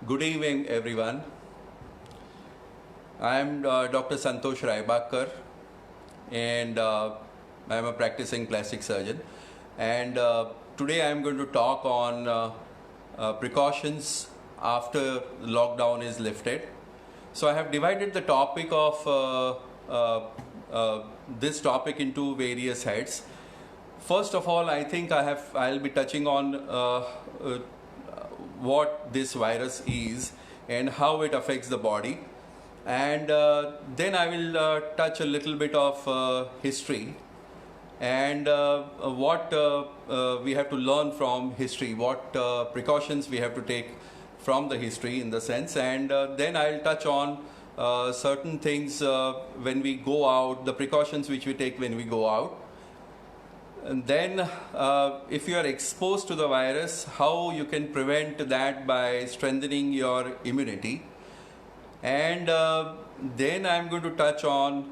Good evening, everyone. I am Dr. Santosh C Raibagkar, and I am a practicing plastic surgeon. And today I am going to talk on precautions after lockdown is lifted. So I have divided the topic of this topic into various heads. First of all, I think I'll be touching on what this virus is and how it affects the body, and then I will touch a little bit of history and what we have to learn from history, what precautions we have to take from the history in the sense, and then I'll touch on certain things when we go out, the precautions which we take when we go out. And then if you are exposed to the virus, how you can prevent that by strengthening your immunity. And then I'm going to touch on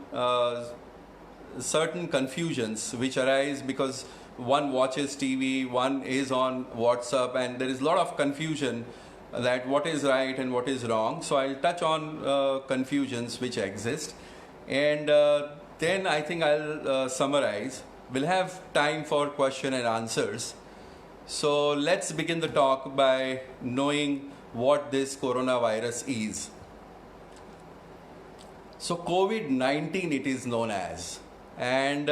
certain confusions which arise because one watches TV, one is on WhatsApp, and there is a lot of confusion that what is right and what is wrong. So I'll touch on confusions which exist, and then I think I'll summarize. We'll have time for question and answers. So let's begin the talk by knowing what this coronavirus is. So COVID-19 it is known as, and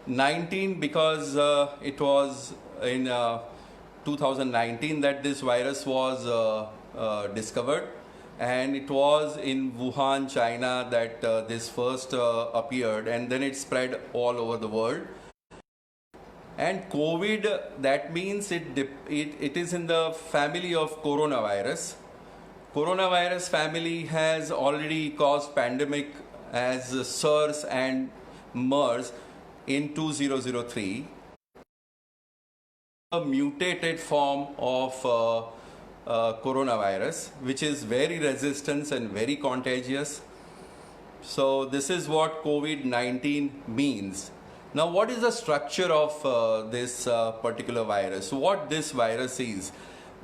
19 because it was in 2019 that this virus was discovered, and it was in Wuhan, China that this first appeared, and then it spread all over the world. And COVID, that means it is in the family of coronavirus. Coronavirus family has already caused pandemic as SARS and MERS in 2003. A mutated form of coronavirus, which is very resistant and very contagious. So this is what COVID-19 means. Now, what is the structure of this particular virus? What this virus is?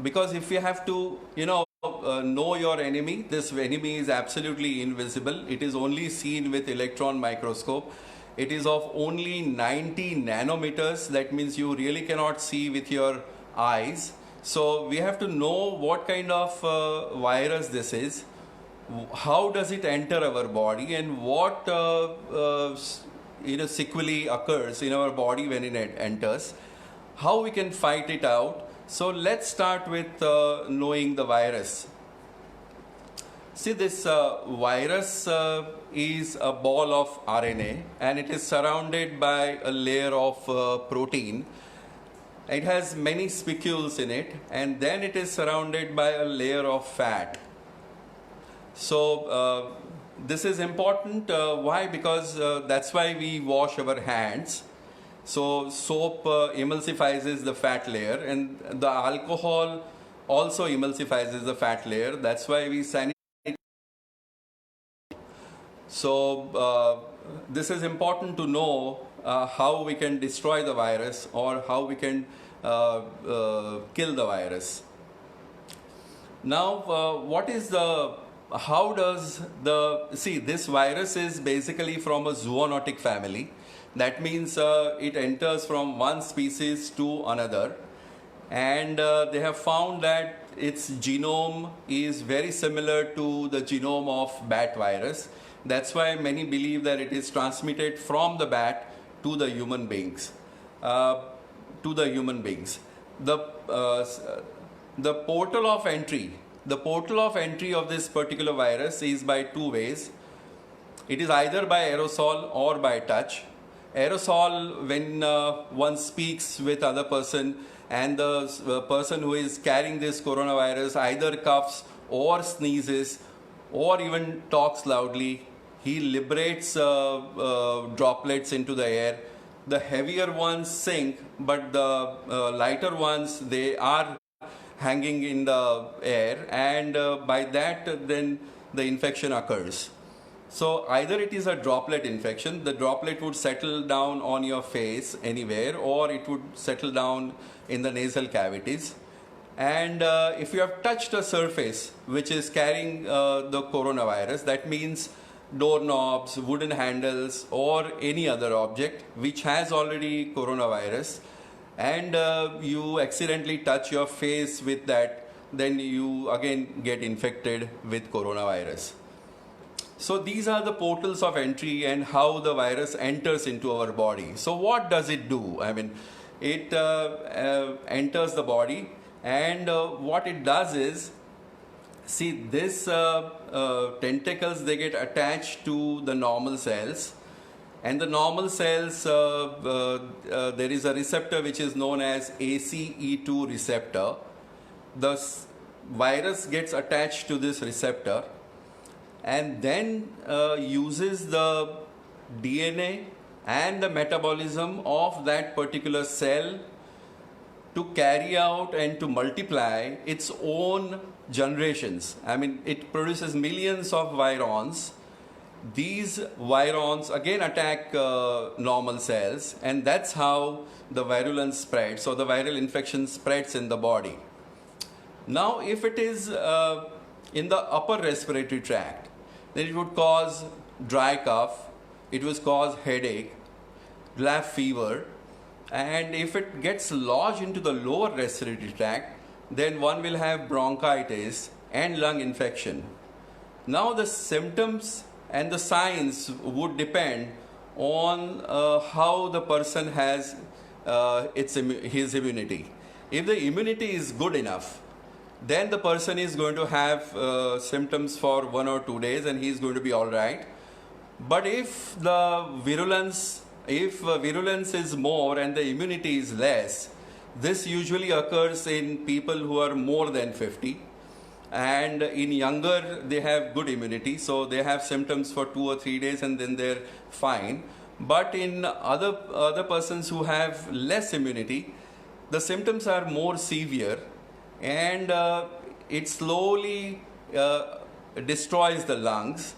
Because if you have to, know your enemy, this enemy is absolutely invisible. It is only seen with electron microscope. It is of only 90 nanometers. That means you really cannot see with your eyes. So we have to know what kind of virus this is, how does it enter our body, and what sequelae occurs in our body when it enters, how we can fight it out. So let's start with knowing the virus. See, this virus is a ball of RNA, and it is surrounded by a layer of protein. It has many spicules in it, and then it is surrounded by a layer of fat. So this is important. Why? Because that's why we wash our hands. So soap emulsifies the fat layer, and the alcohol also emulsifies the fat layer. That's why we sanitize. So this is important to know how we can destroy the virus or how we can kill the virus. Now, this virus is basically from a zoonotic family. That means it enters from one species to another, and they have found that its genome is very similar to the genome of bat virus. That's why many believe that it is transmitted from the bat to the human beings. The portal of entry of this particular virus is by two ways. It is either by aerosol or by touch. Aerosol, when one speaks with other person, and the person who is carrying this coronavirus either coughs or sneezes or even talks loudly, he liberates droplets into the air. The heavier ones sink, but the lighter ones, they are hanging in the air, and by that then the infection occurs. So either it is a droplet infection, the droplet would settle down on your face anywhere, or it would settle down in the nasal cavities. And if you have touched a surface which is carrying the coronavirus, that means doorknobs, wooden handles, or any other object which has already coronavirus, and you accidentally touch your face with that, then you again get infected with coronavirus. So these are the portals of entry and how the virus enters into our body. So what does it do? I mean, it enters the body, and what it does is, see, this tentacles, they get attached to the normal cells, and the normal cells, there is a receptor which is known as ACE2 receptor. The virus gets attached to this receptor and then uses the DNA and the metabolism of that particular cell to carry out and to multiply its own generations. I mean, it produces millions of virons. These virons again attack normal cells, and that's how the virulence spreads. So the viral infection spreads in the body. Now, if it is in the upper respiratory tract, then it would cause dry cough, it would cause headache, you'll have fever, and if it gets lodged into the lower respiratory tract, then one will have bronchitis and lung infection. Now the symptoms and the signs would depend on how the person has his immunity. If the immunity is good enough, then the person is going to have symptoms for 1 or 2 days and he is going to be all right. But if the virulence is more and the immunity is less, this usually occurs in people who are more than 50, and in younger they have good immunity, so they have symptoms for 2 or 3 days and then they're fine. But in other persons who have less immunity, the symptoms are more severe, and it slowly destroys the lungs.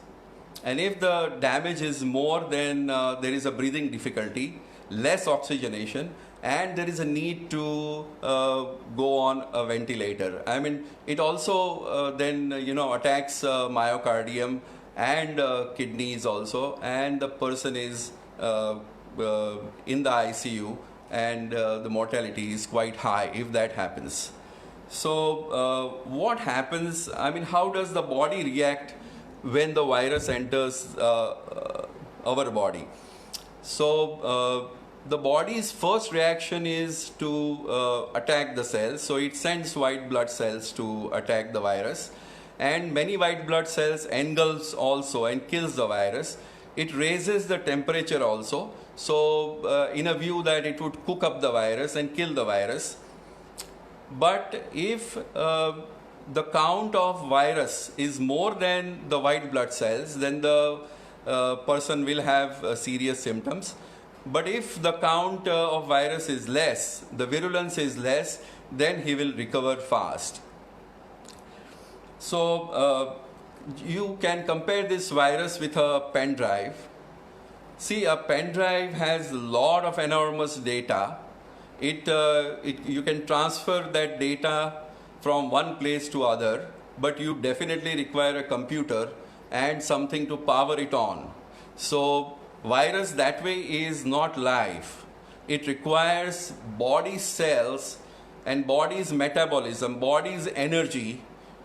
And if the damage is more, then there is a breathing difficulty, less oxygenation, and there is a need to go on a ventilator. I mean, it also then attacks myocardium and kidneys also, and the person is in the ICU, and the mortality is quite high if that happens. So what happens? I mean, how does the body react when the virus enters our body? So the body's first reaction is to attack the cells. So it sends white blood cells to attack the virus, and many white blood cells engulfs also and kills the virus. It raises the temperature also, so in a view that it would cook up the virus and kill the virus. But if the count of virus is more than the white blood cells, then the person will have serious symptoms. But if the count of virus is less, the virulence is less, then he will recover fast. So you can compare this virus with a pen drive. See, a pen drive has a lot of enormous data. You can transfer that data from one place to other, but you definitely require a computer and something to power it on. So virus that way is not live. It requires body cells and body's metabolism, body's energy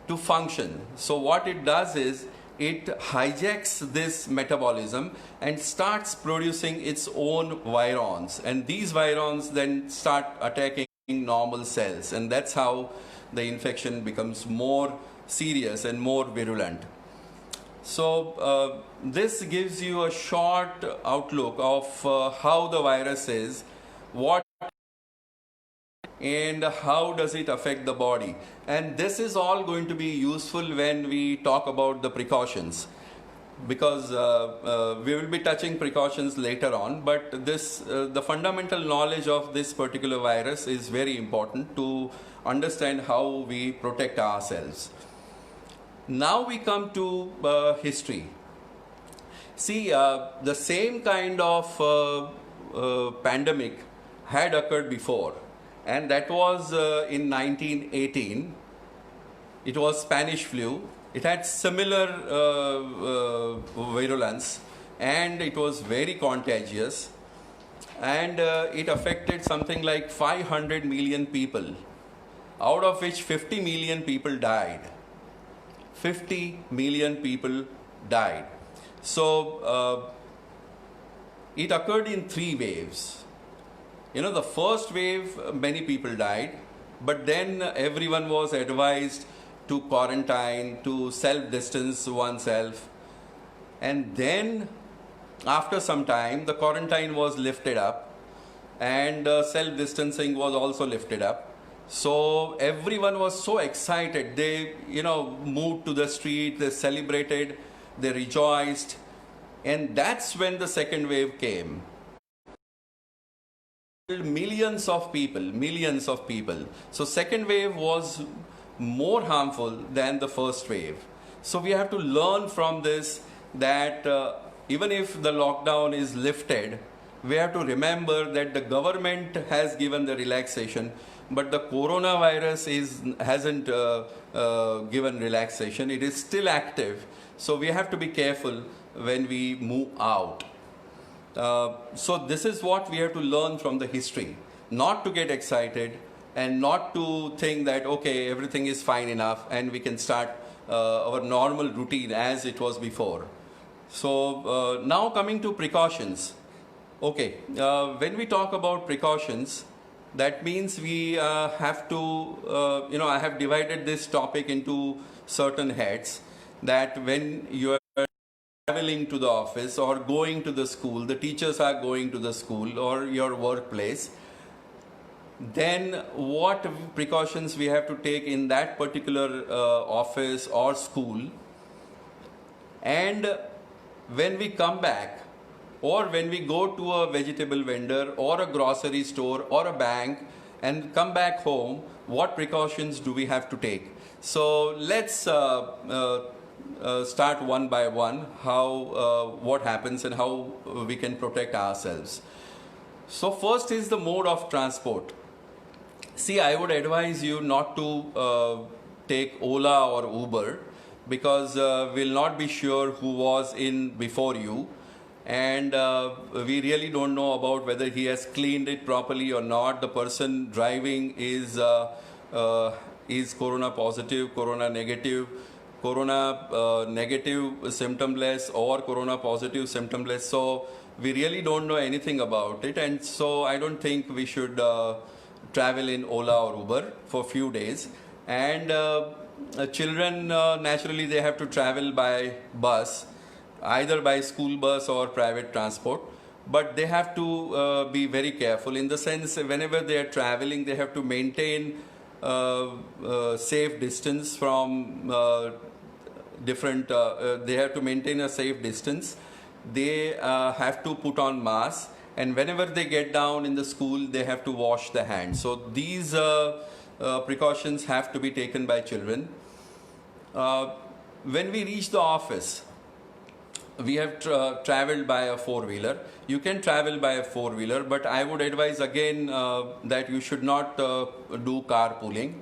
to function. So what it does is it hijacks this metabolism and starts producing its own virons, and these virons then start attacking normal cells, and that's how the infection becomes more serious and more virulent. So this gives you a short outlook of how the virus is, what and how does it affect the body. And this is all going to be useful when we talk about the precautions, because we will be touching precautions later on, but this the fundamental knowledge of this particular virus is very important to understand how we protect ourselves. Now we come to history. See, the same kind of pandemic had occurred before, and that was in 1918. It was Spanish flu. It had similar virulence, and it was very contagious, and it affected something like 500 million people, out of which 50 million people died. 50 million people died. So it occurred in 3 waves. The first wave, many people died, but then everyone was advised to quarantine, to self-distance oneself. And then, after some time, the quarantine was lifted up, and self-distancing was also lifted up. So everyone was so excited. They, moved to the street, they celebrated, they rejoiced. And that's when the second wave came. Millions of people. So second wave was more harmful than the first wave. So we have to learn from this that even if the lockdown is lifted, we have to remember that the government has given the relaxation, but the coronavirus hasn't given relaxation. It is still active. So we have to be careful when we move out. So this is what we have to learn from the history, not to get excited and not to think that, okay, everything is fine enough and we can start our normal routine as it was before. So now coming to precautions. Okay, when we talk about precautions, that means we have to, I have divided this topic into certain heads, that when you are traveling to the office or going to the school, the teachers are going to the school or your workplace, then what precautions we have to take in that particular office or school. And when we come back, or when we go to a vegetable vendor or a grocery store or a bank and come back home, what precautions do we have to take? So let's start one by one, what happens and how we can protect ourselves. So first is the mode of transport. See, I would advise you not to take Ola or Uber, because we'll not be sure who was in before you, and we really don't know about whether he has cleaned it properly or not. The person driving is corona positive, corona negative, symptomless, or corona positive symptomless. So we really don't know anything about it, and so I don't think we should travel in Ola or Uber for a few days. And children, naturally they have to travel by bus, either by school bus or private transport, but they have to be very careful, in the sense whenever they are traveling, they have to maintain safe distance from different, they have to maintain a safe distance. They have to put on masks, and whenever they get down in the school, they have to wash their hands. So these precautions have to be taken by children. When we reach the office, we have traveled by a four-wheeler. You can travel by a four-wheeler, but I would advise again that you should not do carpooling.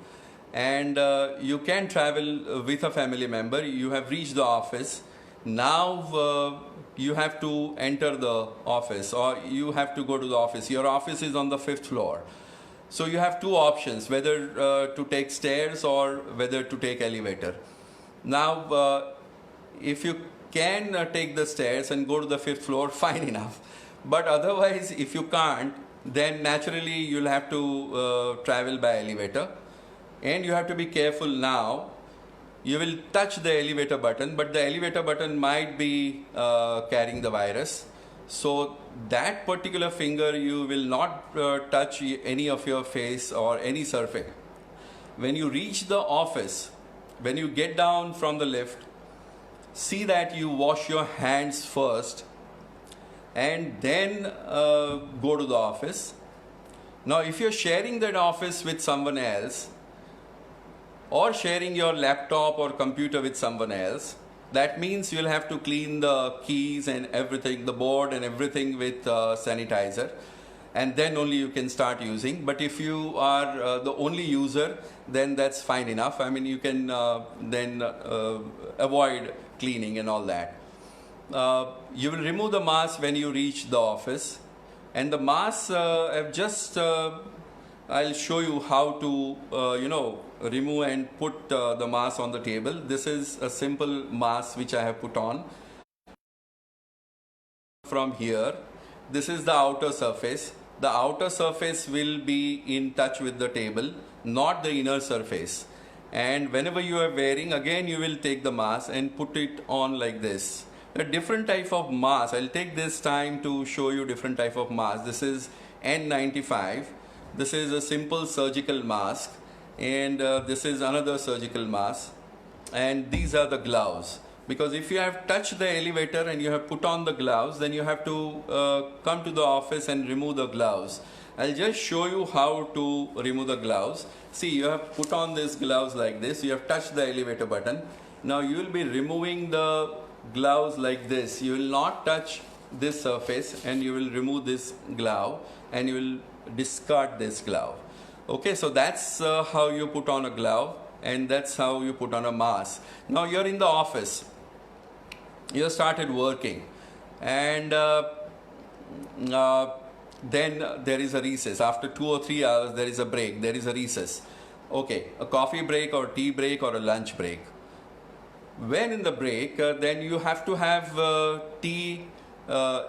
And you can travel with a family member. You have reached the office. Now you have to enter the office, or you have to go to the office. Your office is on the 5th floor. So you have two options, whether to take stairs or whether to take elevator. Now, if you can take the stairs and go to the 5th floor, fine enough. But otherwise, if you can't, then naturally you'll have to travel by elevator. And you have to be careful now. You will touch the elevator button, but the elevator button might be carrying the virus. So that particular finger, you will not touch any of your face or any surface. When you reach the office, when you get down from the lift, see that you wash your hands first and then go to the office. Now, if you're sharing that office with someone else, or sharing your laptop or computer with someone else, that means you'll have to clean the keys and everything, the board and everything with sanitizer. and then only you can start using. But if you are the only user, then that's fine enough. I mean, you can then avoid cleaning and all that. You will remove the mask when you reach the office, and the mask I've just I'll show you how to remove and put the mask on the table. This is a simple mask which I have put on. From here, this is the outer surface. The outer surface will be in touch with the table, not the inner surface. And whenever you are wearing, again you will take the mask and put it on like this. A different type of mask. I'll take this time to show you different type of mask. This is N95. This is a simple surgical mask, and this is another surgical mask, and these are the gloves. Because if you have touched the elevator and you have put on the gloves, then you have to come to the office and remove the gloves. I'll just show you how to remove the gloves. See, you have put on these gloves like this. You have touched the elevator button. Now you will be removing the gloves like this. You will not touch this surface, and you will remove this glove, and you will discard this glove. Okay, so that's how you put on a glove, and that's how you put on a mask. Now you're in the office. You started working, and then there is a recess. After 2 or 3 hours, there is a break. There is a recess. Okay, a coffee break or tea break or a lunch break. When in the break, then you have to have tea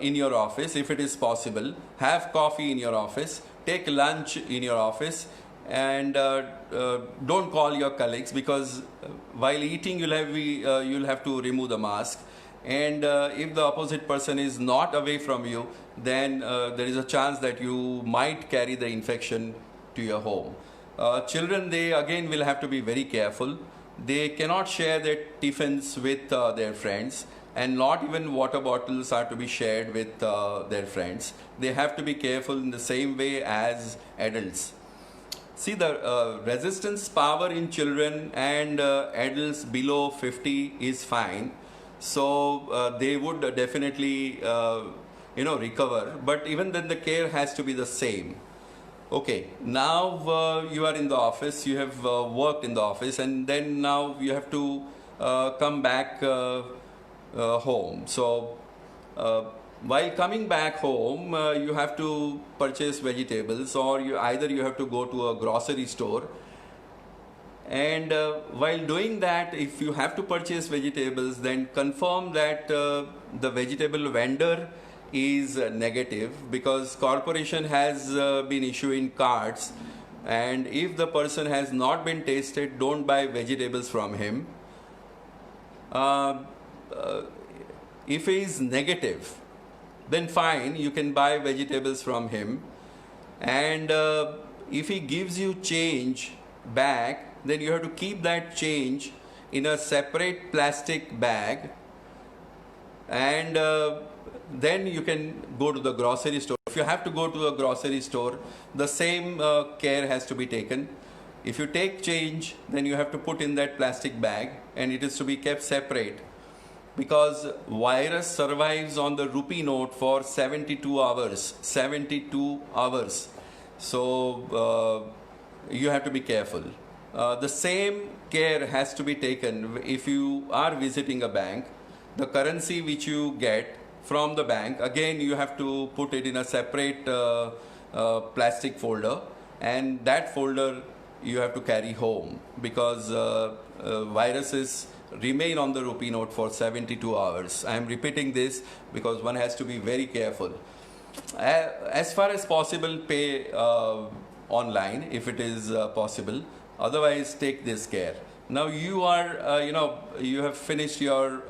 in your office if it is possible. Have coffee in your office. Take lunch in your office, and don't call your colleagues, because while eating you'll have to remove the mask. And if the opposite person is not away from you, then there is a chance that you might carry the infection to your home. Children, they again will have to be very careful. They cannot share their tiffins with their friends, and not even water bottles are to be shared with their friends. They have to be careful in the same way as adults. See, the resistance power in children and adults below 50 is fine. So they would definitely recover, but even then the care has to be the same. Okay, now you are in the office, you have worked in the office, and then now you have to come back home. So while coming back home, you have to purchase vegetables, or you have to go to a grocery store. And while doing that, if you have to purchase vegetables, then confirm that the vegetable vendor is negative, because corporation has been issuing cards, and if the person has not been tested, don't buy vegetables from him. If he is negative, then fine, you can buy vegetables from him. And if he gives you change back, then you have to keep that change in a separate plastic bag, and then you can go to the grocery store. If you have to go to a grocery store, the same care has to be taken. If you take change, then you have to put in that plastic bag, and it is to be kept separate, because virus survives on the rupee note for 72 hours. 72 hours. So you have to be careful. The same care has to be taken if you are visiting a bank. The currency which you get from the bank, again you have to put it in a separate plastic folder, and that folder you have to carry home, because viruses remain on the rupee note for 72 hours. I am repeating this because one has to be very careful. As far as possible, pay online if it is possible. Otherwise, take this care. Now you are, you have finished your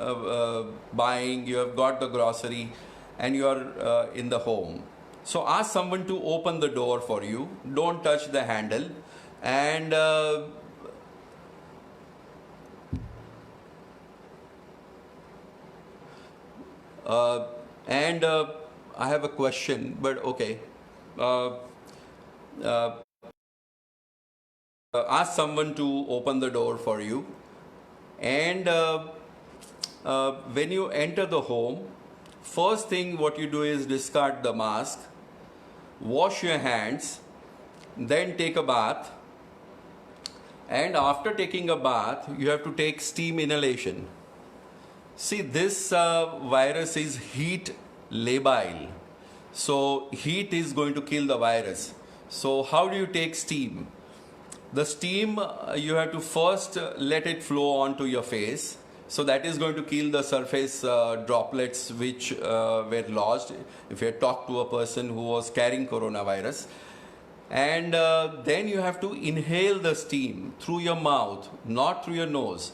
buying, you have got the grocery, and you are in the home. So ask someone to open the door for you. Don't touch the handle. And I have a question, but okay. Ask someone to open the door for you, and when you enter the home, first thing what you do is discard the mask, wash your hands, then take a bath, and after taking a bath you have to take steam inhalation. See, this virus is heat labile, so heat is going to kill the virus. So how do you take steam? The steam, you have to first let it flow onto your face, so that is going to kill the surface droplets which were lodged if you had talked to a person who was carrying coronavirus. And then you have to inhale the steam through your mouth, not through your nose.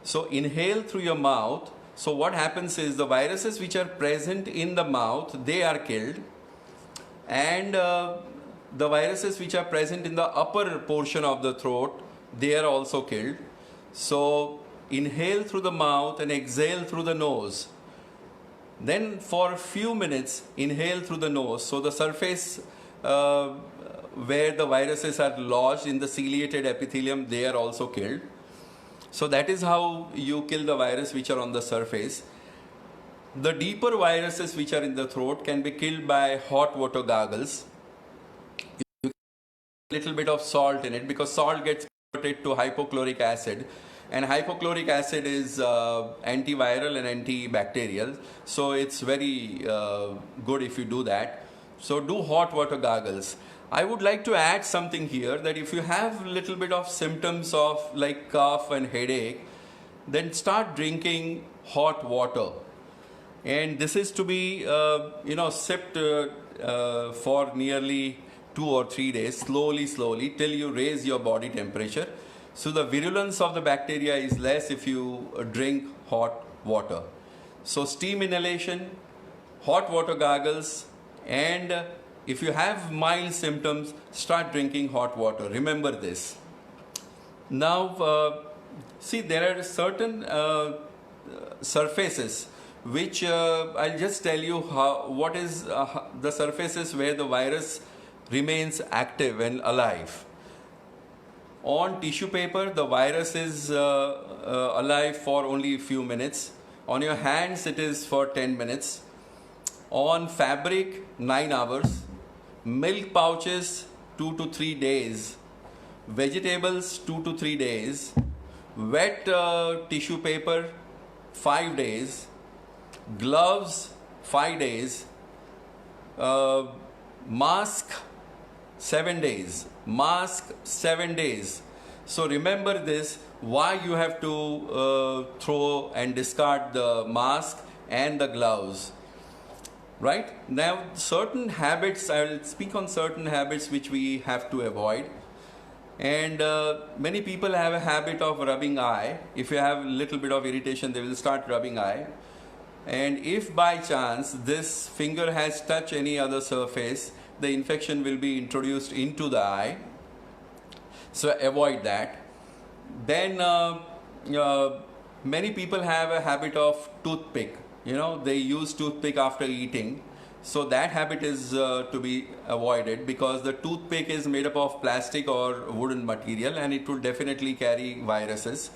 So inhale through your mouth. So what happens is the viruses which are present in the mouth, they are killed, and the viruses which are present in the upper portion of the throat, they are also killed. So inhale through the mouth and exhale through the nose. Then for a few minutes inhale through the nose, so the surface where the viruses are lodged in the ciliated epithelium, they are also killed. So that is how you kill the virus which are on the surface. The deeper viruses which are in the throat can be killed by hot water gargles. You put a little bit of salt in it, because salt gets converted to hypochloric acid, and hypochloric acid is antiviral and antibacterial, so it's very good if you do that. So do hot water gargles. I would like to add something here, that if you have a little bit of symptoms of like cough and headache, then start drinking hot water. And this is to be sipped for nearly 2 or 3 days, slowly till you raise your body temperature. So the virulence of the bacteria is less if you drink hot water. So steam inhalation, hot water gargles, and if you have mild symptoms, start drinking hot water. Remember this. Now, see, there are certain surfaces which I'll just tell you what is the surfaces where the virus remains active and alive. On tissue paper, the virus is alive for only a few minutes. On your hands, it is for 10 minutes. On fabric, 9 hours. Milk pouches, 2 to 3 days. Vegetables, 2 to 3 days. Wet tissue paper, 5 days. Gloves, 5 days. Mask, 7 days. Mask, 7 days. So remember this, why you have to throw and discard the mask and the gloves. Right? Now, certain habits, I will speak on certain habits which we have to avoid. And many people have a habit of rubbing eye. If you have a little bit of irritation, they will start rubbing eye. And if by chance this finger has touched any other surface, the infection will be introduced into the eye. So avoid that. Then many people have a habit of toothpick. They use toothpick after eating. So that habit is to be avoided, because the toothpick is made up of plastic or wooden material, and it will definitely carry viruses.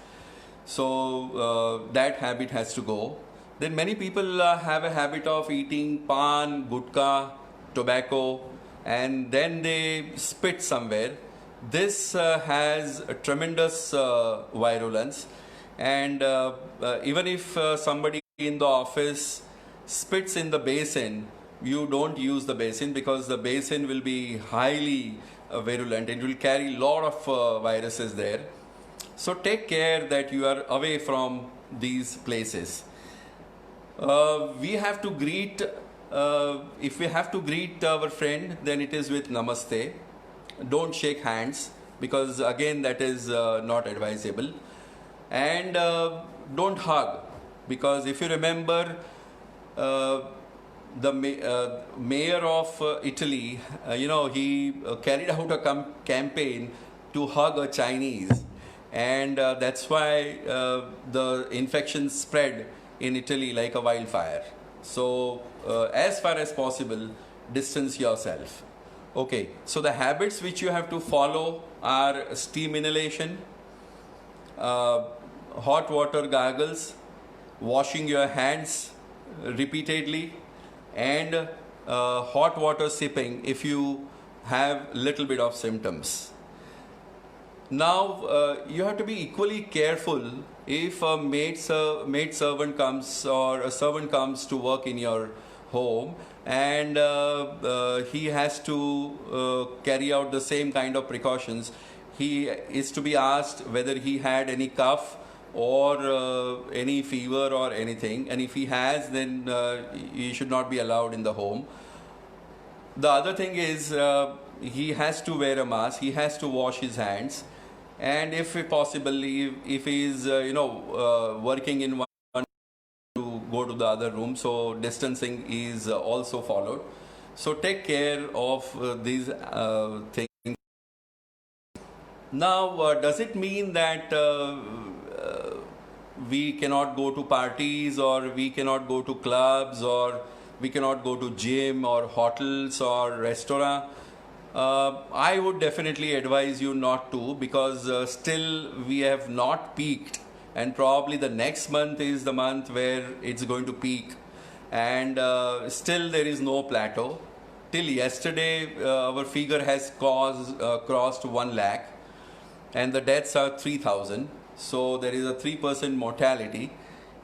So that habit has to go. Then many people have a habit of eating pan, gutka, tobacco, and then they spit somewhere. This has a tremendous virulence, and even if somebody in the office spits in the basin, you don't use the basin, because the basin will be highly virulent. It will carry a lot of viruses there. So take care that you are away from these places. We have to greet, if we have to greet our friend, then it is with namaste. Don't shake hands, because again that is not advisable. And don't hug, because if you remember, the mayor of Italy, he carried out a campaign to hug a Chinese, and that's why the infection spread in Italy like a wildfire. So as far as possible, distance yourself. Okay, so the habits which you have to follow are steam inhalation, hot water gargles, washing your hands repeatedly, and hot water sipping if you have little bit of symptoms. Now, you have to be equally careful if a maid servant comes or a servant comes to work in your home, and he has to carry out the same kind of precautions. He is to be asked whether he had any cough or any fever or anything, and if he has, then he should not be allowed in the home. The other thing is he has to wear a mask, he has to wash his hands, and if possible, if he is working in one to go to the other room, so distancing is also followed. So take care of these things. Now, does it mean that we cannot go to parties, or we cannot go to clubs, or we cannot go to gym or hotels or restaurant? I would definitely advise you not to, because still we have not peaked, and probably the next month is the month where it's going to peak, and still there is no plateau. Till yesterday, our figure has crossed 1 lakh, and the deaths are 3,000. So there is a 3% mortality,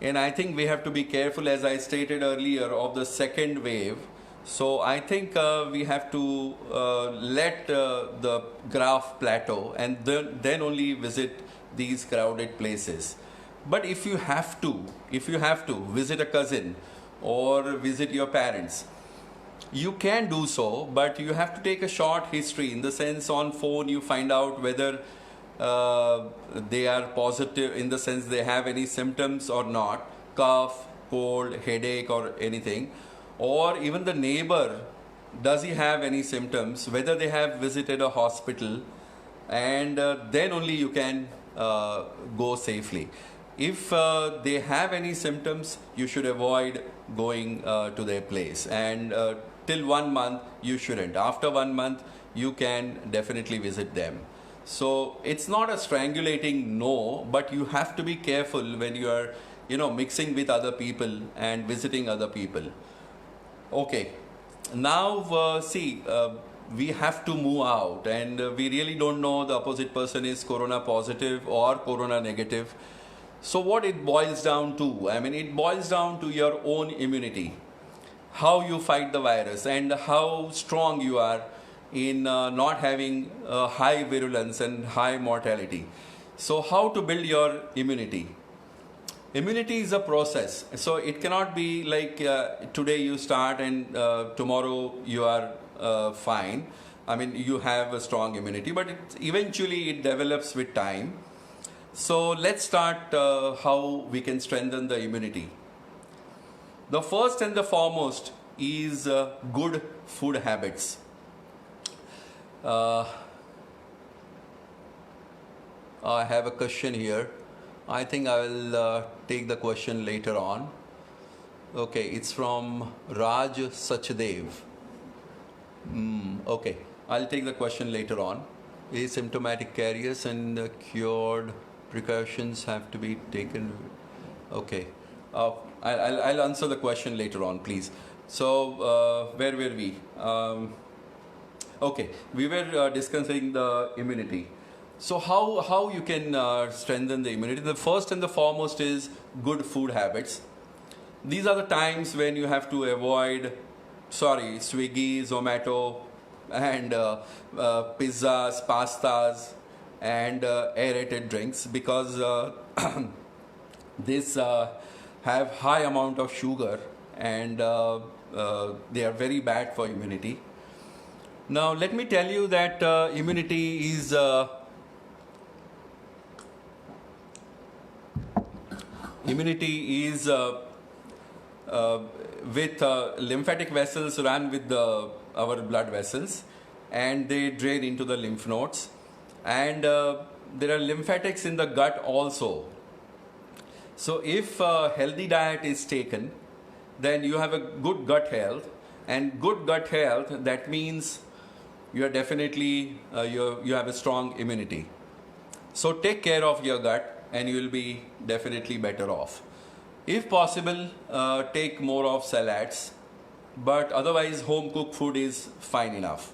and I think we have to be careful, as I stated earlier, of the second wave. So I think we have to let the graph plateau, and then only visit these crowded places. But if you have to visit a cousin or visit your parents, you can do so, but you have to take a short history. In the sense, on phone you find out whether they are positive, in the sense they have any symptoms or not, cough, cold, headache or anything. Or even the neighbor, does he have any symptoms, whether they have visited a hospital, and then only you can go safely. If they have any symptoms, you should avoid going to their place, and till 1 month you shouldn't. After 1 month you can definitely visit them. So it's not a strangulating no, but you have to be careful when you are mixing with other people and visiting other people. Okay, now see, we have to move out, and we really don't know the opposite person is corona positive or corona negative. So what it boils down to, I mean, it boils down to your own immunity, how you fight the virus, and how strong you are in not having high virulence and high mortality. So how to build your immunity? Immunity is a process, so it cannot be like today you start and tomorrow you are fine. I mean, you have a strong immunity, but eventually it develops with time. So let's start how we can strengthen the immunity. The first and the foremost is good food habits. I have a question here. I think I will take the question later on. Okay, it's from Raj Sachdev. Okay, I'll take the question later on. Asymptomatic carriers and cured precautions have to be taken. Okay, I'll answer the question later on, please. So, where were we? Okay, we were discussing the immunity. So how you can strengthen the immunity? The first and the foremost is good food habits. These are the times when you have to avoid, Swiggy, Zomato, and pizzas, pastas, and aerated drinks, because these have high amount of sugar, and they are very bad for immunity. Now let me tell you that immunity is with lymphatic vessels run with our blood vessels, and they drain into the lymph nodes, and there are lymphatics in the gut also. So if a healthy diet is taken, then you have a good gut health, and good gut health, that means you are definitely you have a strong immunity. So take care of your gut, and you will be definitely better off. If possible, take more of salads, but otherwise home cooked food is fine enough.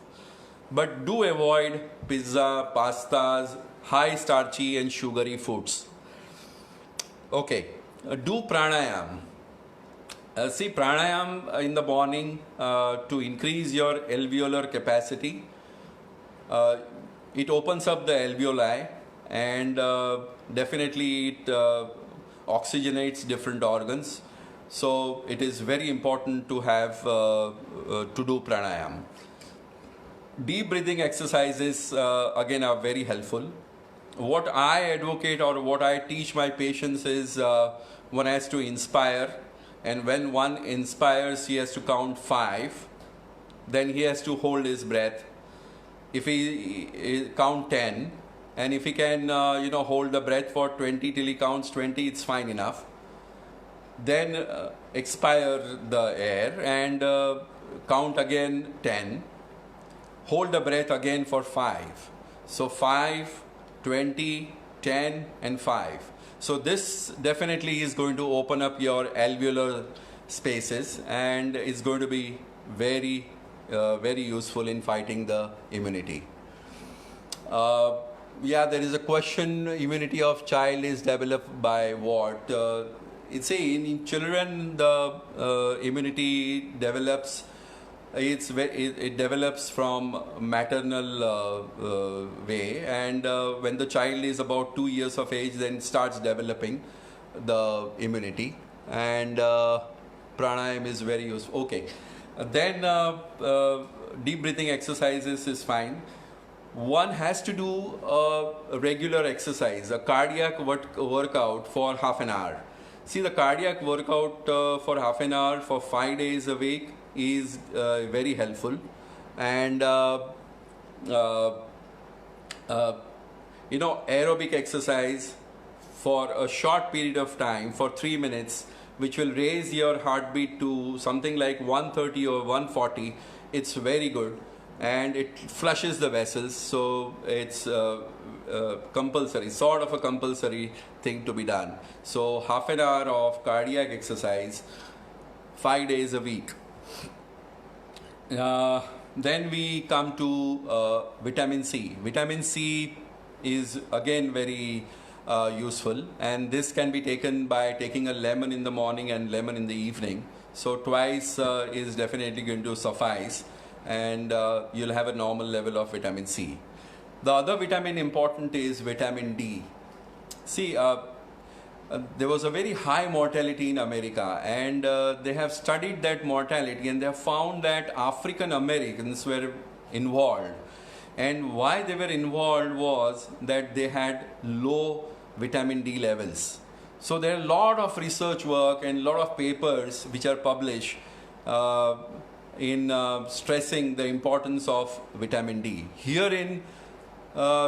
But do avoid pizza, pastas, high starchy and sugary foods. Okay, do pranayam. See, pranayam in the morning to increase your alveolar capacity. It opens up the alveoli, and definitely it oxygenates different organs. So it is very important to have to do pranayam. Deep breathing exercises again are very helpful. What I advocate or what I teach my patients is one has to inspire, and when one inspires he has to count 5, then he has to hold his breath. If he count 10, and if he can hold the breath for 20 till he counts 20, it's fine enough. Then expire the air and count again 10. Hold the breath again for 5. So 5, 20, 10 and 5. So this definitely is going to open up your alveolar spaces, and it's going to be very useful in fighting the immunity. Yeah, there is a question, immunity of child is developed by what? It's in children the immunity develops. It develops from maternal way, and when the child is about 2 years of age, then it starts developing the immunity, and pranayam is very useful. Okay, then deep breathing exercises is fine. One has to do a regular exercise, a cardiac workout for half an hour. See, the cardiac workout for half an hour for 5 days a week is very helpful, and aerobic exercise for a short period of time for 3 minutes, which will raise your heartbeat to something like 130 or 140. It's very good, and it flushes the vessels, so it's compulsory, sort of a compulsory thing to be done. So half an hour of cardiac exercise 5 days a week. Then we come to vitamin C. Vitamin C is again very useful, and this can be taken by taking a lemon in the morning and lemon in the evening. So twice is definitely going to suffice, and you'll have a normal level of vitamin C. The other vitamin important is vitamin D. See, there was a very high mortality in America, and they have studied that mortality, and they have found that African Americans were involved. And why they were involved was that they had low vitamin D levels. So there are a lot of research work and a lot of papers which are published in stressing the importance of vitamin D. Herein,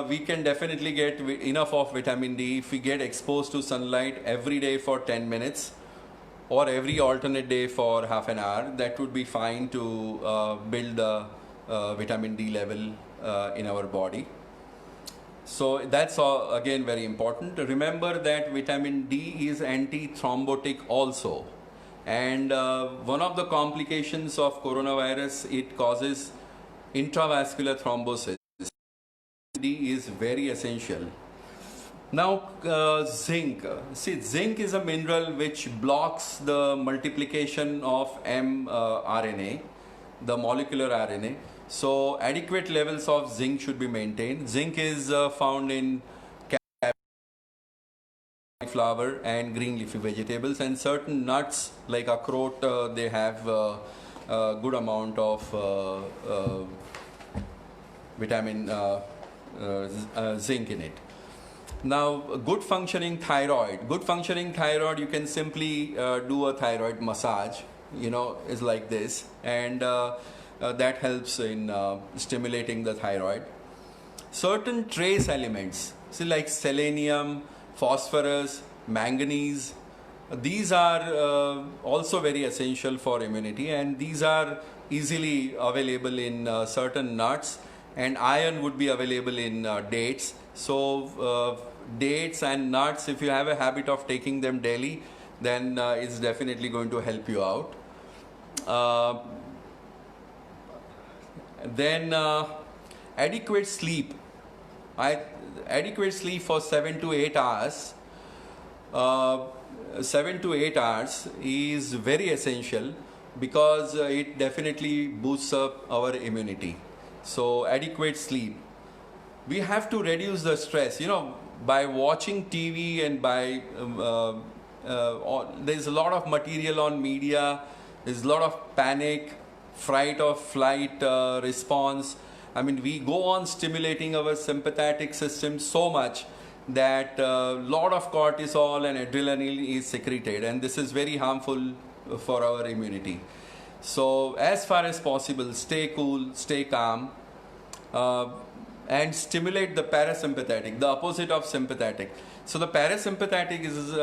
we can definitely get enough of vitamin D if we get exposed to sunlight every day for 10 minutes or every alternate day for half an hour. That would be fine to build the vitamin D level in our body. So that's again very important. Remember that vitamin D is anti-thrombotic also, and one of the complications of coronavirus, it causes intravascular thrombosis. D is very essential. Now zinc. See, zinc is a mineral which blocks the multiplication of mRNA, the molecular RNA. So adequate levels of zinc should be maintained. Zinc is found in cauliflower and green leafy vegetables, and certain nuts like akhrout, they have a good amount of vitamin zinc in it. Now, good functioning thyroid. Good functioning thyroid, you can simply do a thyroid massage, is like this, and that helps in stimulating the thyroid. Certain trace elements, see, like selenium, phosphorus, manganese, these are also very essential for immunity, and these are easily available in certain nuts, and iron would be available in dates. So dates and nuts, if you have a habit of taking them daily, then it's definitely going to help you out. Then adequate sleep. Adequate sleep for 7 to 8 hours. 7 to 8 hours is very essential because it definitely boosts up our immunity. So adequate sleep. We have to reduce the stress, by watching TV and by there's a lot of material on media, there's a lot of panic, fright or flight response. I mean, we go on stimulating our sympathetic system so much that a lot of cortisol and adrenaline is secreted, and this is very harmful for our immunity. So as far as possible, stay cool, stay calm, and stimulate the parasympathetic, the opposite of sympathetic. So the parasympathetic is,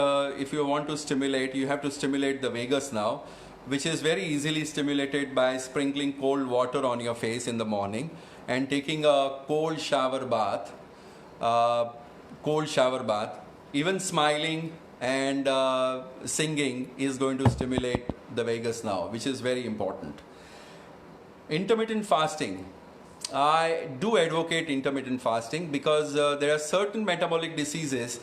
if you want to stimulate, you have to stimulate the vagus nerve, which is very easily stimulated by sprinkling cold water on your face in the morning and taking a cold shower bath. Even smiling and singing is going to stimulate the vagus nerve, which is very important. Intermittent fasting. I do advocate intermittent fasting because there are certain metabolic diseases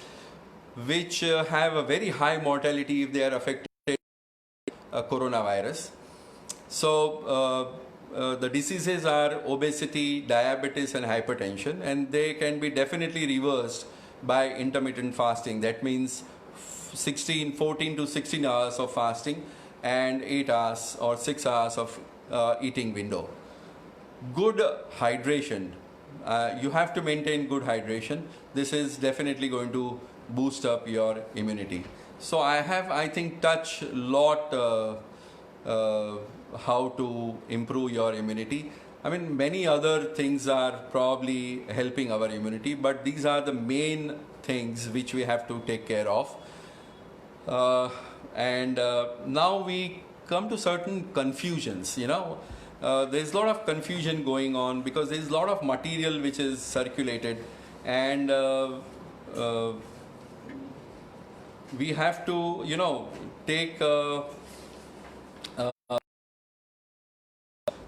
which have a very high mortality if they are affected by coronavirus. So the diseases are obesity, diabetes and hypertension, and they can be definitely reversed by intermittent fasting. That means 14 to 16 hours of fasting and 8 hours or 6 hours of eating window. Good hydration. You have to maintain good hydration. This is definitely going to boost up your immunity. So I think, touch a lot how to improve your immunity. I mean, many other things are probably helping our immunity, but these are the main things which we have to take care of. Now we come to certain confusions, there's a lot of confusion going on because there's a lot of material which is circulated, and we have to, take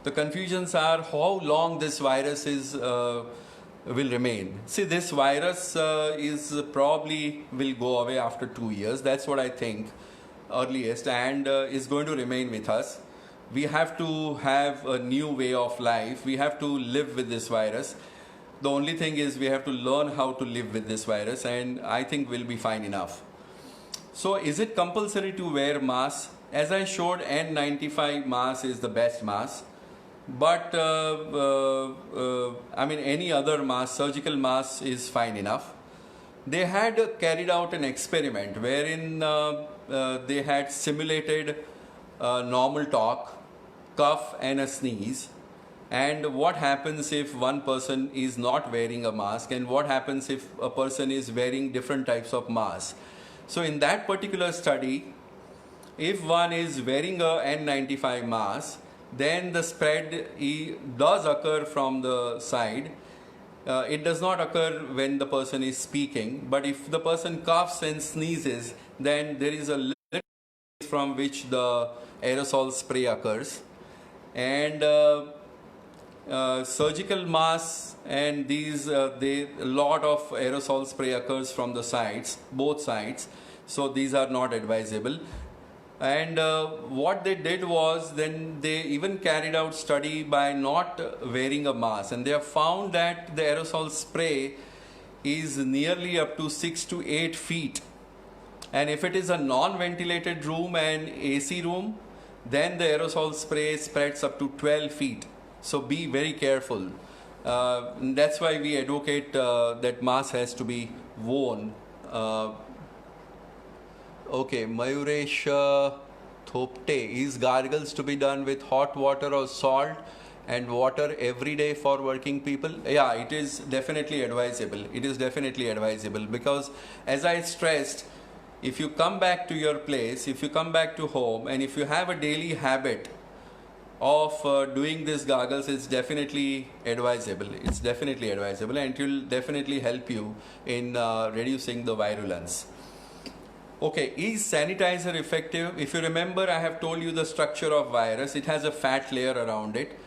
the confusions are how long this virus will remain. See, this virus is probably will go away after 2 years. That's what I think earliest, and is going to remain with us. We have to have a new way of life. We have to live with this virus. The only thing is we have to learn how to live with this virus, and I think we'll be fine enough. So is it compulsory to wear mask? As I showed, N95 mask is the best mask. But I mean, any other mask, surgical mask is fine enough. They had carried out an experiment wherein they had simulated normal talk, cough and a sneeze, and what happens if one person is not wearing a mask, and what happens if a person is wearing different types of masks. So in that particular study, if one is wearing a N95 mask, then the spread does occur from the side. It does not occur when the person is speaking, but if the person coughs and sneezes, then there is a little from which the aerosol spray occurs. And surgical masks and these, a lot of aerosol spray occurs from the sides, both sides, so these are not advisable. And what they did was, then they even carried out study by not wearing a mask, and they have found that the aerosol spray is nearly up to 6 to 8 feet. And if it is a non-ventilated room and AC room, then the aerosol spray spreads up to 12 feet. So be very careful. That's why we advocate that mask has to be worn. Okay, Mayuresh Thopte, is gargles to be done with hot water or salt and water every day for working people? Yeah, it is definitely advisable. It is definitely advisable because, as I stressed, if you come back to your place, if you come back to home, and if you have a daily habit of doing these gargles, it's definitely advisable. It's definitely advisable, and it will definitely help you in reducing the virulence. Okay, is sanitizer effective? If you remember, I have told you the structure of virus. It has a fat layer around it,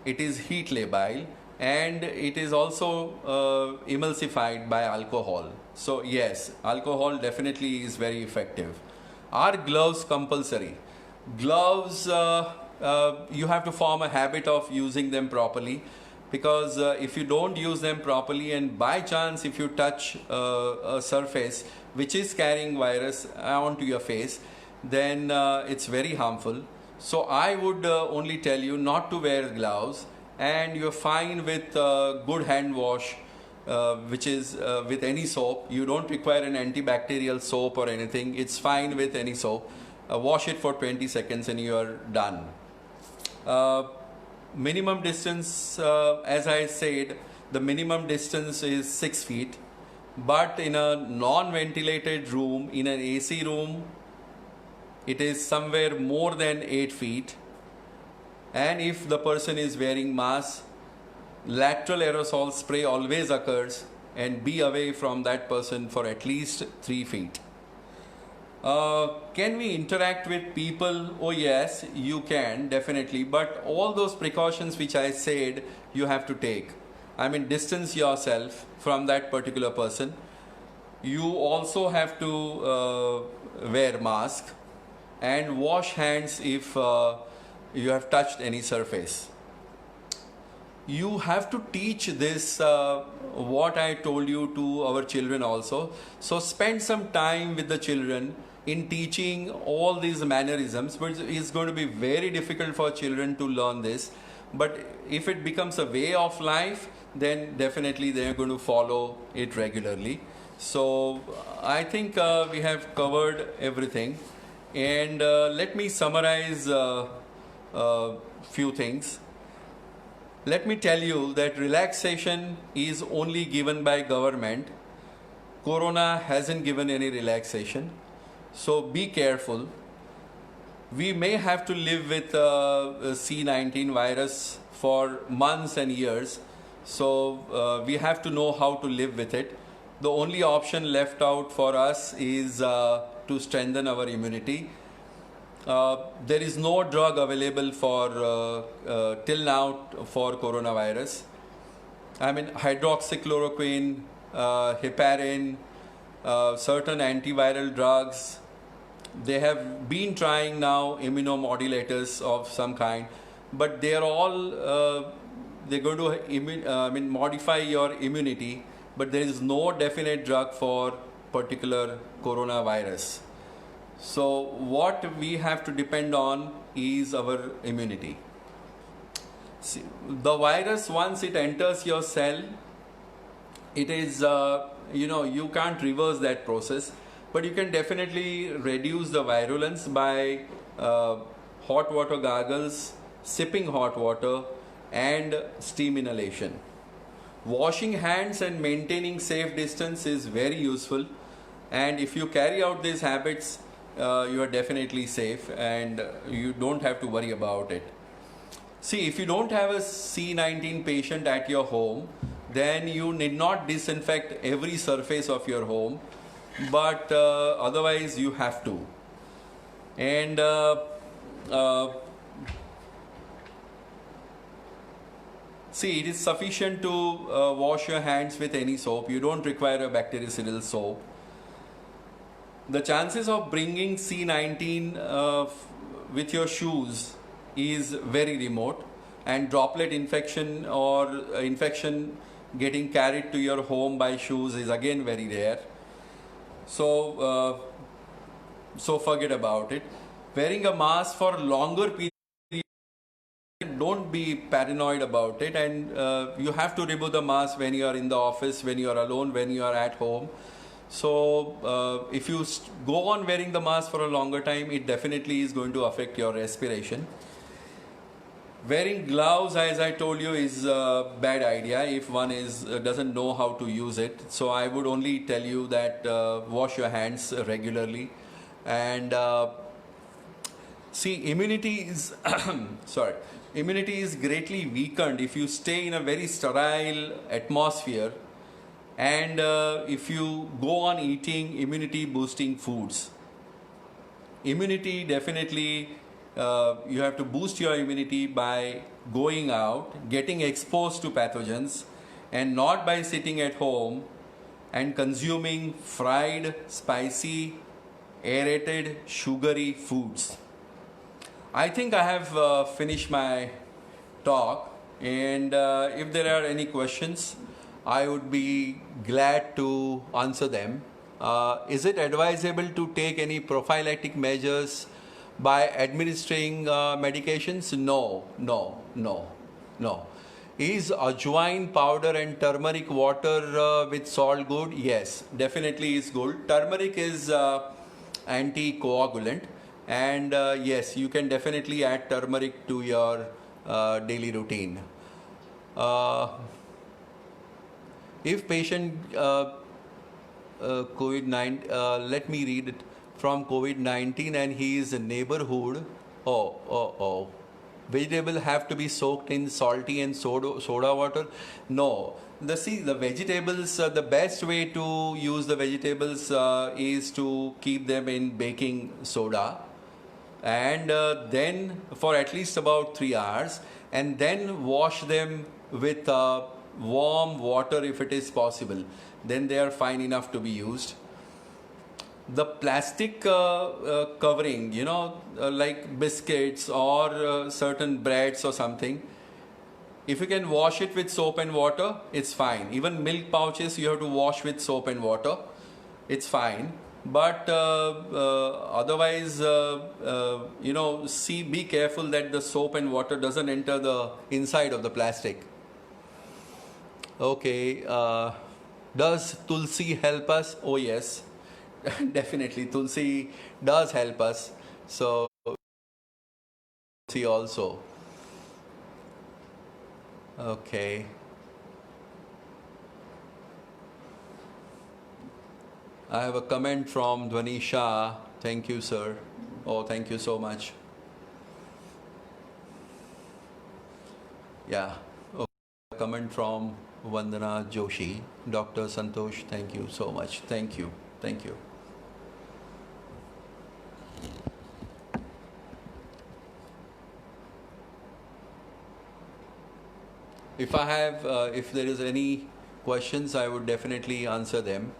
it is heat labile, and it is also emulsified by alcohol. So yes, alcohol definitely is very effective. Are gloves compulsory? Gloves, you have to form a habit of using them properly, because if you don't use them properly and by chance if you touch a surface which is carrying virus onto your face, then it's very harmful. So I would only tell you not to wear gloves, and you're fine with good hand wash, which is with any soap. You don't require an antibacterial soap or anything. It's fine with any soap. Wash it for 20 seconds and you are done. Minimum distance, as I said, the minimum distance is 6 feet. But in a non-ventilated room, in an AC room, it is somewhere more than 8 feet. And if the person is wearing mask, lateral aerosol spray always occurs, and be away from that person for at least 3 feet. Can we interact with people? Oh yes, you can, definitely. But all those precautions which I said, you have to take. I mean, distance yourself from that particular person. You also have to wear mask and wash hands if you have touched any surface. You have to teach this, what I told you, to our children also. So spend some time with the children in teaching all these mannerisms, but it's going to be very difficult for children to learn this. But if it becomes a way of life, then definitely they are going to follow it regularly. So I think we have covered everything. And let me summarize few things. Let me tell you that relaxation is only given by government. Corona hasn't given any relaxation. So be careful. We may have to live with C19 virus for months and years. So we have to know how to live with it. The only option left out for us is to strengthen our immunity. There is no drug available for till now for coronavirus. I mean, hydroxychloroquine, heparin, certain antiviral drugs. They have been trying now immunomodulators of some kind, but they are all they're going to modify your immunity. But there is no definite drug for particular coronavirus. So what we have to depend on is our immunity. See, the virus, once it enters your cell, it is, you can't reverse that process, but you can definitely reduce the virulence by hot water gargles, sipping hot water, and steam inhalation. Washing hands and maintaining safe distance is very useful, and if you carry out these habits, you are definitely safe and you don't have to worry about it. See, if you don't have a C19 patient at your home, then you need not disinfect every surface of your home, but otherwise you have to. And see, it is sufficient to wash your hands with any soap. You don't require a bactericidal soap. The chances of bringing C19 with your shoes is very remote, and droplet infection or infection getting carried to your home by shoes is again very rare. So forget about it. Wearing a mask for longer period, don't be paranoid about it, and you have to remove the mask when you are in the office, when you are alone, when you are at home. So if you go on wearing the mask for a longer time, it definitely is going to affect your respiration. Wearing gloves, as I told you, is a bad idea if one doesn't know how to use it. So I would only tell you that wash your hands regularly. And see, immunity is immunity is greatly weakened if you stay in a very sterile atmosphere, and if you go on eating immunity boosting foods. Immunity definitely you have to boost your immunity by going out, getting exposed to pathogens, and not by sitting at home and consuming fried, spicy, aerated, sugary foods. I think I have finished my talk, and if there are any questions, I would be glad to answer them. Is it advisable to take any prophylactic measures by administering medications? No, no, no, no. Is ajwain powder and turmeric water with salt good? Yes, definitely is good. Turmeric is anticoagulant, and yes, you can definitely add turmeric to your daily routine. If patient COVID-19, let me read it, from COVID-19 and he is a neighborhood, vegetable have to be soaked in salty and soda water? No. The vegetables, the best way to use the vegetables is to keep them in baking soda, and then for at least about 3 hours, and then wash them with warm water if it is possible. Then they are fine enough to be used. The plastic covering, like biscuits or certain breads or something, if you can wash it with soap and water, it's fine. Even milk pouches you have to wash with soap and water, it's fine. But otherwise, be careful that the soap and water doesn't enter the inside of the plastic. Okay, does Tulsi help us? Oh yes, definitely Tulsi does help us. So Tulsi also. Okay. I have a comment from Dhwani Shah. Thank you, sir. Oh, thank you so much. Yeah. Okay. Comment from Vandana Joshi. Dr. Santosh, thank you so much. Thank you. Thank you. If there is any questions, I would definitely answer them.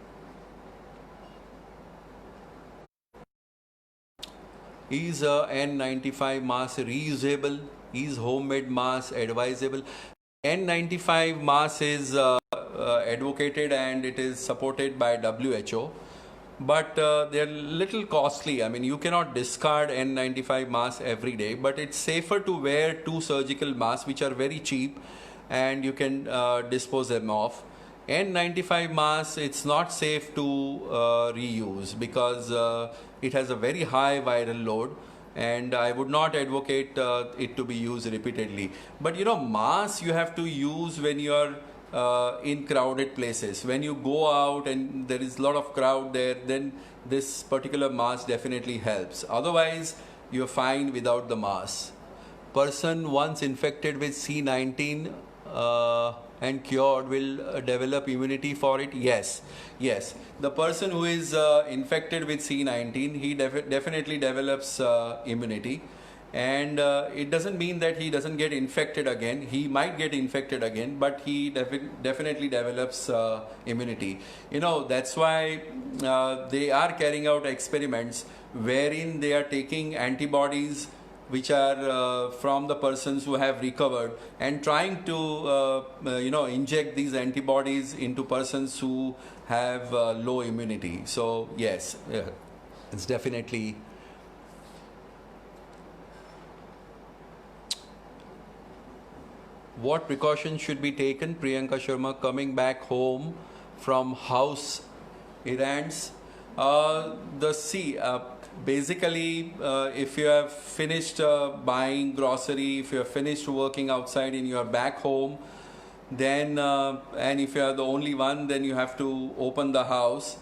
Is N95 mask reusable? Is homemade mask advisable? N95 mask is advocated and it is supported by WHO, but they're little costly. I mean, you cannot discard N95 masks every day, but it's safer to wear 2 surgical masks which are very cheap and you can dispose them off. N95 mask, it's not safe to reuse because it has a very high viral load, and I would not advocate it to be used repeatedly. But masks you have to use when you are in crowded places. When you go out and there is a lot of crowd there, then this particular mask definitely helps. Otherwise, you're fine without the mask. Person once infected with C19 and cured will develop immunity for it? Yes. The person who is infected with C19, he definitely develops immunity, and it doesn't mean that he doesn't get infected again. He might get infected again, but he definitely develops immunity. That's why they are carrying out experiments wherein they are taking antibodies which are from the persons who have recovered and trying to inject these antibodies into persons who have low immunity. So yes, it's definitely. What precautions should be taken? Priyanka Sharma, coming back home from house errands. Basically, if you have finished buying grocery, if you have finished working outside and you are back home, then and if you are the only one, then you have to open the house,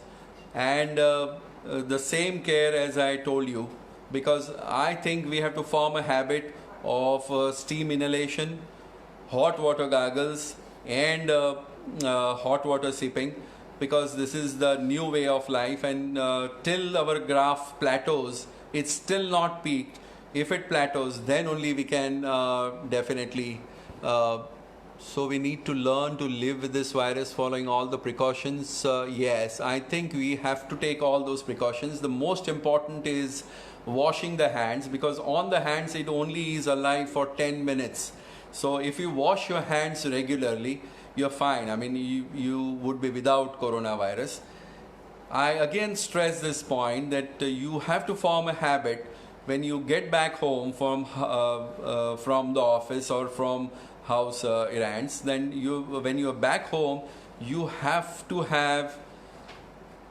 and the same care as I told you, because I think we have to form a habit of steam inhalation, hot water gargles, and hot water sipping, because this is the new way of life, and till our graph plateaus, it's still not peaked. If it plateaus, then only we can definitely. So we need to learn to live with this virus, following all the precautions. Yes, I think we have to take all those precautions. The most important is washing the hands, because on the hands it only is alive for 10 minutes. So if you wash your hands regularly, you're fine. I mean, you would be without coronavirus. I again stress this point that you have to form a habit when you get back home from the office or from house errands. Then when you are back home, you have to have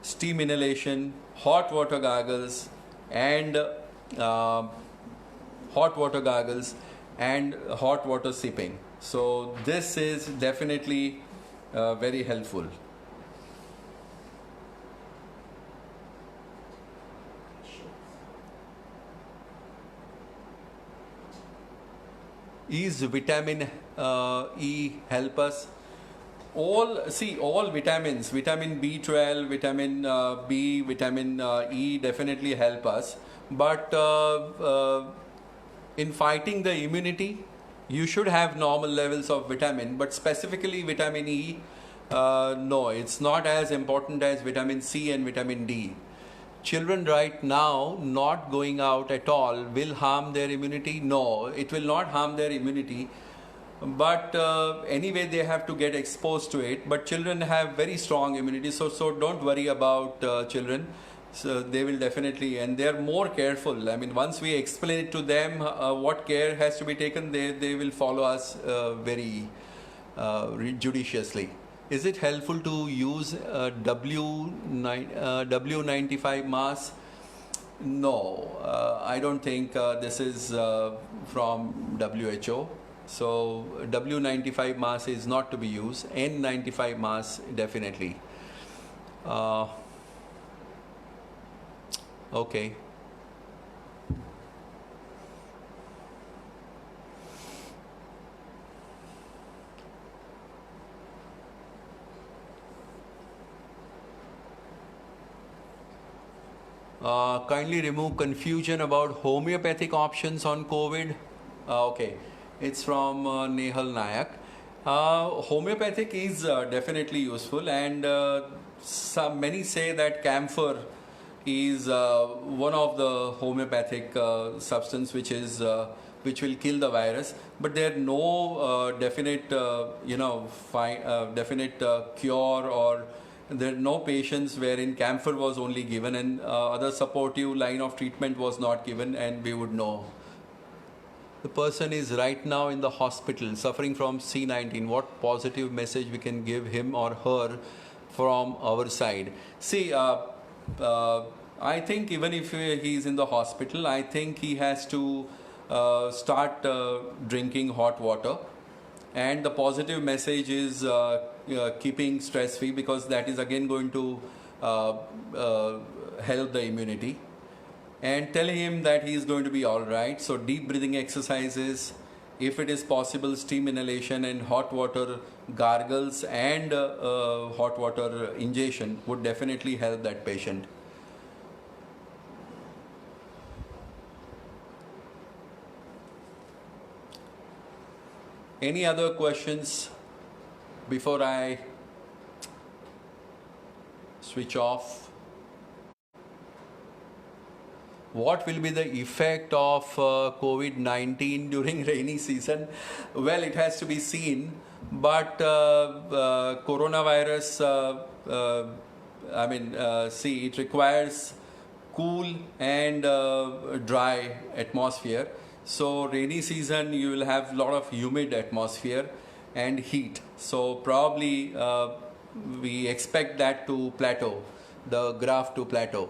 steam inhalation, hot water gargles, and hot water sipping. So this is definitely very helpful. Is vitamin E help us? All vitamins, vitamin B12, vitamin B, vitamin E definitely help us. But in fighting the immunity, you should have normal levels of vitamin. But specifically vitamin E, no, it's not as important as vitamin C and vitamin D. Children right now not going out at all will harm their immunity? No, it will not harm their immunity. But anyway, they have to get exposed to it. But children have very strong immunity, so don't worry about children. So they will definitely, and they are more careful. I mean, once we explain it to them what care has to be taken, they will follow us very judiciously. Is it helpful to use W95 mask? No, I don't think this is from WHO. So W95 mask is not to be used. N95 mask definitely. Okay. Kindly remove confusion about homeopathic options on COVID. Okay, it's from Nehal Nayak. Homeopathic is definitely useful, and many say that camphor is one of the homeopathic substance which will kill the virus. But there are no definite definite cure, or there are no patients wherein camphor was only given and other supportive line of treatment was not given, and we would know. The person is right now in the hospital suffering from C19. What positive message we can give him or her from our side? See, I think even if he is in the hospital, I think he has to start drinking hot water. And the positive message is keeping stress free, because that is again going to help the immunity. And tell him that he is going to be all right. So deep breathing exercises, if it is possible, steam inhalation and hot water gargles and hot water ingestion would definitely help that patient. Any other questions before I switch off? What will be the effect of COVID-19 during rainy season? Well, it has to be seen, but coronavirus, it requires cool and dry atmosphere. So rainy season, you will have a lot of humid atmosphere and heat. So probably we expect that to plateau, the graph to plateau.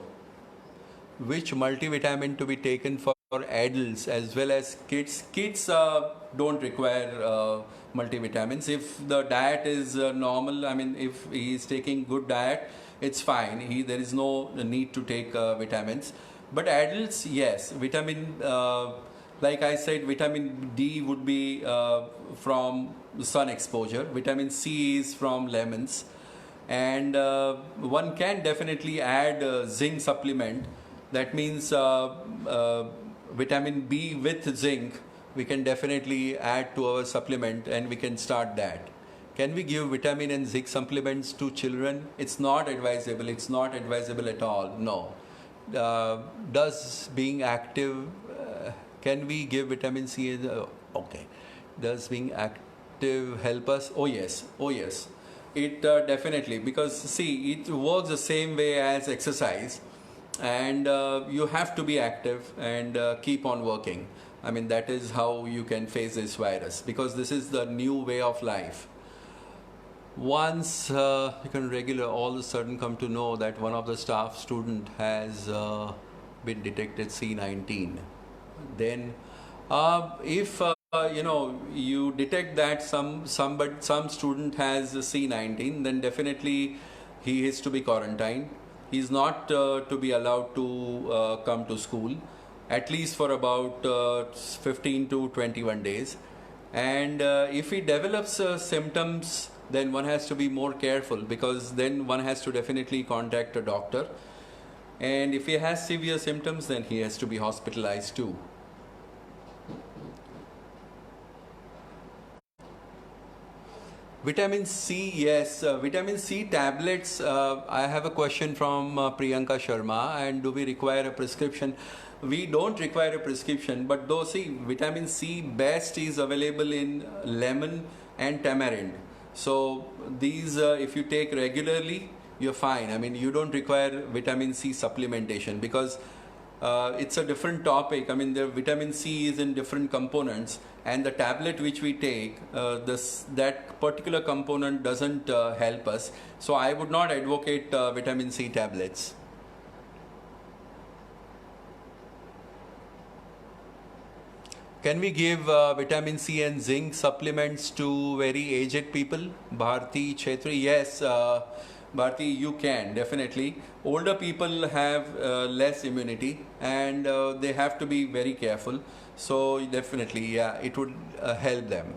Which multivitamin to be taken for adults as well as kids? Kids don't require multivitamins. If the diet is normal, I mean, if he is taking good diet, it's fine. There is no need to take vitamins. But adults, yes, vitamin. Like I said, vitamin D would be from sun exposure. Vitamin C is from lemons. And one can definitely add zinc supplement. That means vitamin B with zinc, we can definitely add to our supplement and we can start that. Can we give vitamin and zinc supplements to children? It's not advisable. It's not advisable at all. No. Does being active, can we give vitamin C? Okay. Does being active help us? Oh yes. Oh yes. It definitely, because see, it works the same way as exercise, and you have to be active and keep on working. I mean, that is how you can face this virus, because this is the new way of life. Once you can regular, all of a sudden come to know that one of the staff student has been detected C19. Then, if you detect that some student has C19, then definitely he is to be quarantined. He's not to be allowed to come to school, at least for about 15 to 21 days. And if he develops symptoms, then one has to be more careful, because then one has to definitely contact a doctor. And if he has severe symptoms, then he has to be hospitalized too. Vitamin C, yes. Vitamin C tablets, I have a question from Priyanka Sharma. And do we require a prescription? We don't require a prescription, but though, see, vitamin C best is available in lemon and tamarind. So these, if you take regularly, you're fine. I mean, you don't require vitamin C supplementation, because it's a different topic. I mean, the vitamin C is in different components, and the tablet which we take, that particular component doesn't help us. So I would not advocate vitamin C tablets. Can we give vitamin C and zinc supplements to very aged people? Bharti Chetri, yes, Bharti, you can, definitely. Older people have less immunity, and they have to be very careful. So definitely, yeah, it would help them.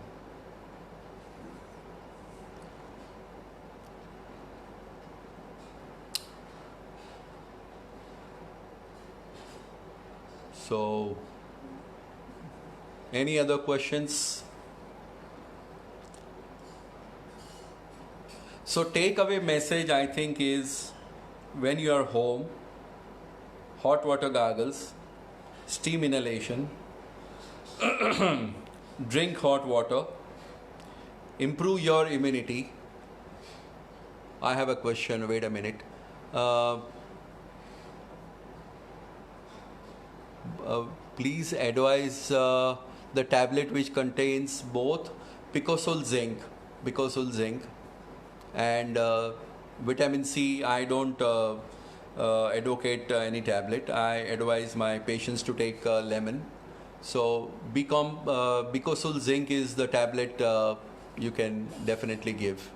So, any other questions? So takeaway message, I think, is when you are home, hot water gargles, steam inhalation, drink hot water, improve your immunity. I have a question, wait a minute. Please advise the tablet which contains both picosul zinc and vitamin C. I don't advocate any tablet. I advise my patients to take lemon. So bicosul zinc is the tablet you can definitely give.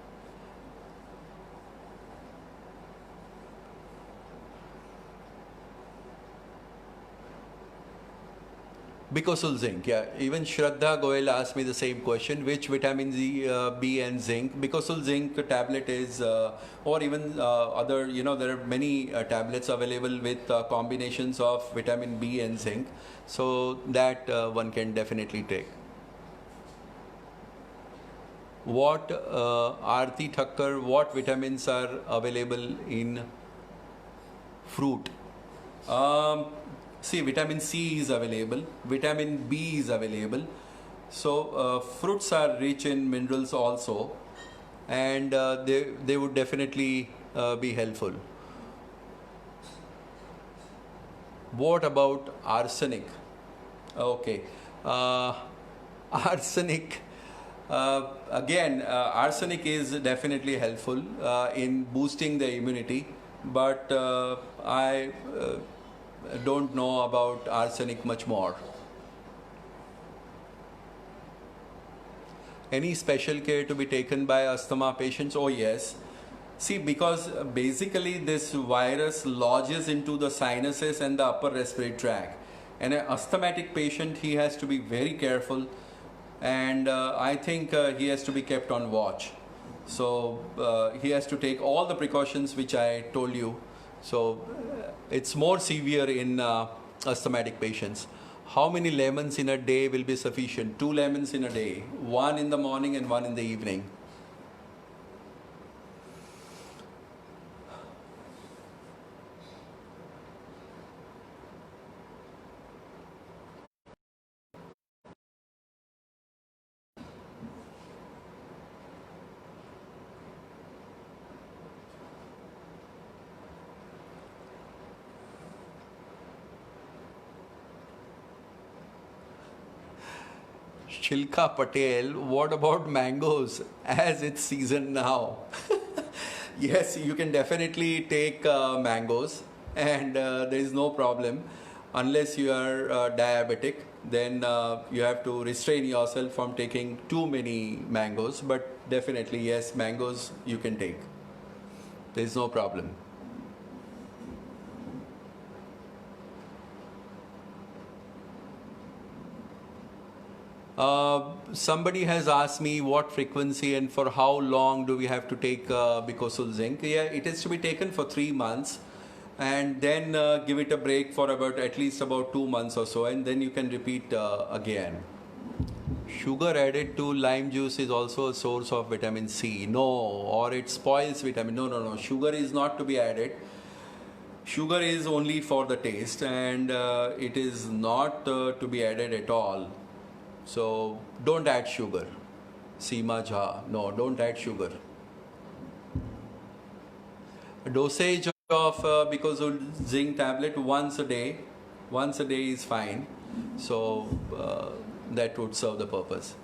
Bicosul zinc, yeah. Even Shraddha Goel asked me the same question: which vitamin B and zinc? Bicosul zinc tablet is, or even other. There are many tablets available with combinations of vitamin B and zinc, so that one can definitely take. What Aarti Thakkar? What vitamins are available in fruit? See, vitamin C is available, vitamin B is available. So fruits are rich in minerals also, and they would definitely be helpful. What about arsenic? Okay, arsenic. Again, arsenic is definitely helpful in boosting the immunity, but I don't know about arsenic much more. Any special care to be taken by asthma patients? Oh yes. See, because basically this virus lodges into the sinuses and the upper respiratory tract. And an asthmatic patient, he has to be very careful, and I think he has to be kept on watch. So he has to take all the precautions which I told you. So it's more severe in asthmatic patients. How many lemons in a day will be sufficient? 2 lemons in a day, one in the morning and one in the evening. Shilka Patel, what about mangoes as it's season now? Yes, you can definitely take mangoes, and there is no problem unless you are diabetic. Then you have to restrain yourself from taking too many mangoes. But definitely, yes, mangoes you can take. There is no problem. Somebody has asked me what frequency and for how long do we have to take Bicosul zinc. Yeah, it is to be taken for 3 months, and then give it a break for about at least about 2 months or so, and then you can repeat again. Sugar added to lime juice is also a source of vitamin C. No, or it spoils vitamin. No, no, no. Sugar is not to be added. Sugar is only for the taste, and it is not to be added at all. So don't add sugar. Seema Jha, no, don't add sugar. Dosage of because of zinc tablet once a day. Once a day is fine. So that would serve the purpose.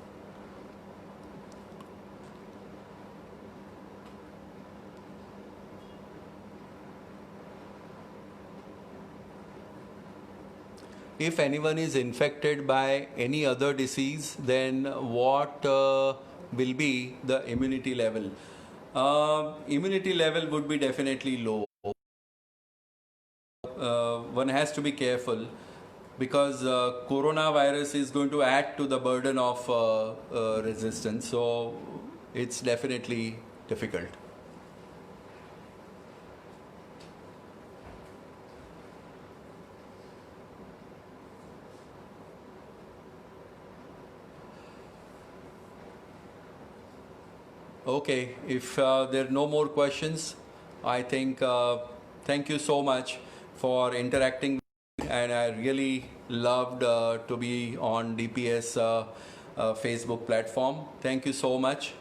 If anyone is infected by any other disease, then what will be the immunity level? Immunity level would be definitely low. One has to be careful because coronavirus is going to add to the burden of resistance. So it's definitely difficult. Okay, if there are no more questions, I think thank you so much for interacting, and I really loved to be on DPS Facebook platform. Thank you so much.